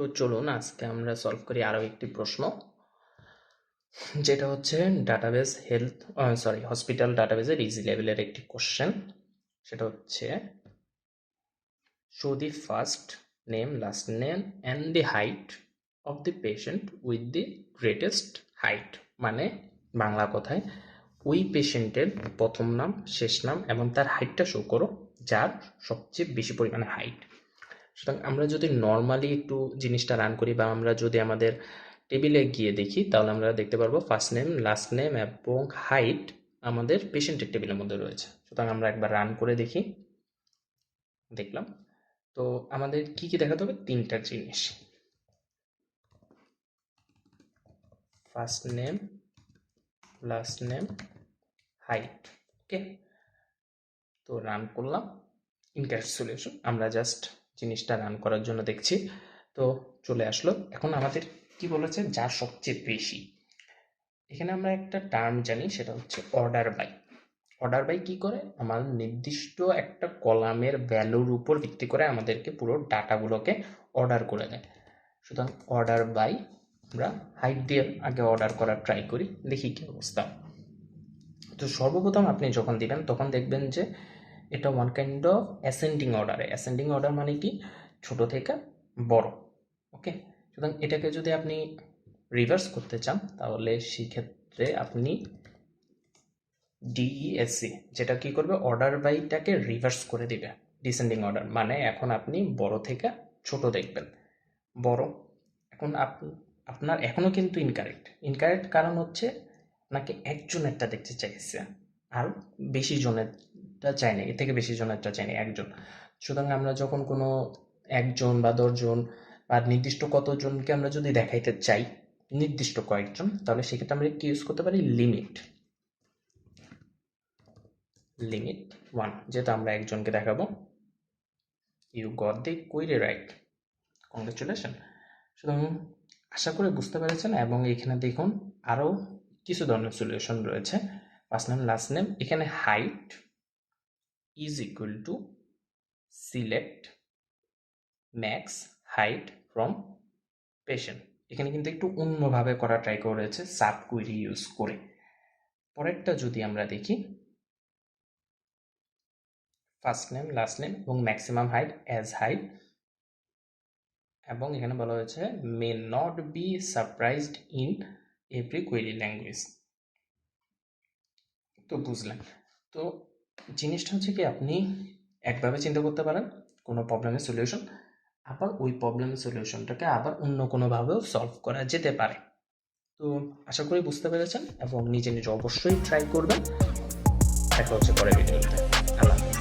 তো চলুন আজকে আমরা সলভ করি আরও একটি প্রশ্ন, যেটা হচ্ছে ডাটাবেস হসপিটাল ডাটাবেসের ইজি লেভেলের একটি কোশ্চেন। সেটা হচ্ছে show the first name, last name and the height of the patient with the greatest height. মানে বাংলা কথায় ওই পেশেন্টের প্রথম নাম, শেষ নাম এবং তার হাইটটা শো করো, যার সবচেয়ে বেশি পরিমাণে হাইট। সুতরাং আমরা যদি নর্মালি একটু জিনিসটা রান করি বা আমরা যদি আমাদের টেবিলে গিয়ে দেখি, তাহলে আমরা দেখতে পারবো ফার্স্ট নেম, লাস্ট নেম এবং হাইট আমাদের পেশেন্টের টেবিলের মধ্যে রয়েছে। সুতরাং আমরা একবার রান করে দেখি। দেখলাম। তো আমাদের কি কি দেখাতে হবে? তিনটা জিনিস, first name, last name, height. Okay, তো রান করলাম। ইনকারেক্ট সলিউশন, আমরা জাস্ট জিনিসটা রান করার জন্য দেখছি। তো চলে আসলো। এখন আমাদের কি বলেছে? যার সবচেয়ে বেশি। এখানে আমরা একটা টার্ম জানি, সেটা হচ্ছে অর্ডার বাই। অর্ডার বাই কি করে? আমার নির্দিষ্ট একটা কলামের ভ্যালুর উপর ভিত্তি করে আমাদেরকে পুরো ডাটাগুলোকে অর্ডার করে দেয়। সুতরাং অর্ডার বাই, আমরা হাইট দিয়ে আগে অর্ডার করার ট্রাই করি, দেখি কি অবস্থা। তো সর্বপ্রথম আপনি যখন দিবেন তখন দেখবেন যে এটা ওয়ান কাইন্ড অফ অ্যাসেন্ডিং অর্ডারে। অ্যাসেন্ডিং অর্ডার মানে কি? ছোট থেকে বড়। ওকে, সুতরাং এটাকে যদি আপনি রিভার্স করতে চান তাহলে সেক্ষেত্রে আপনি ডিইএসসি, যেটা কি করবে? অর্ডার বাইটাকে রিভার্স করে দিবে, ডিসেন্ডিং অর্ডার। মানে এখন আপনি বড় থেকে ছোট দেখবেন। বড়, এখন আপনার এখনো কিন্তু ইনকারেক্ট কারণ হচ্ছে আপনাকে একজনেরটা দেখতে চাইছে, আর বেশি জনেরটা চাই না, এর থেকে বেশি জনেরটা চাই না, একজন। সুতরাং আমরা যখন কোনো একজন বা 10 জন বা নির্দিষ্ট কতজনকে আমরা যদি দেখাইতে চাই, নির্দিষ্ট কয়েকজন, তাহলে সেক্ষেত্রে আমরা কি ইউজ করতে পারি? লিমিট 1, যেহেতু আমরা একজনকে দেখাবো। You got the query right, congratulation. সুতরাং আশা করি বুঝতে পেরেছেন। এবং এখানে দেখুন আরও কিছু ধরনের সলিউশন রয়েছে। ফার্স্ট নেম, লাস্ট নেম, এখানে height is equal to select max height from patient. এখানে কিন্তু একটু অন্যভাবে করা ট্রাই করেছে, সাব কুইরি ইউজ করে। পরেরটা যদি আমরা দেখি, ফার্স্ট নেম, লাস্ট নেম এবং ম্যাক্সিমাম হাইট অ্যাজ হাইট, এবং এখানে বলা হয়েছে may not be surprised in every query language. তো বুঝলেন। তো জিনিসটা হচ্ছে কি, আপনি একভাবে চিন্তা করতে পারেন কোনো প্রবলেমের সলিউশন, আবার ওই প্রবলেমের সলিউশনটাকে আবার অন্য কোনোভাবেও সলভ করা যেতে পারে। তো আশা করি বুঝতে পেরেছেন এবং নিজে নিজে অবশ্যই ট্রাই করবেন। দেখা হচ্ছে পরের ভিডিওতে। আল্লাহ।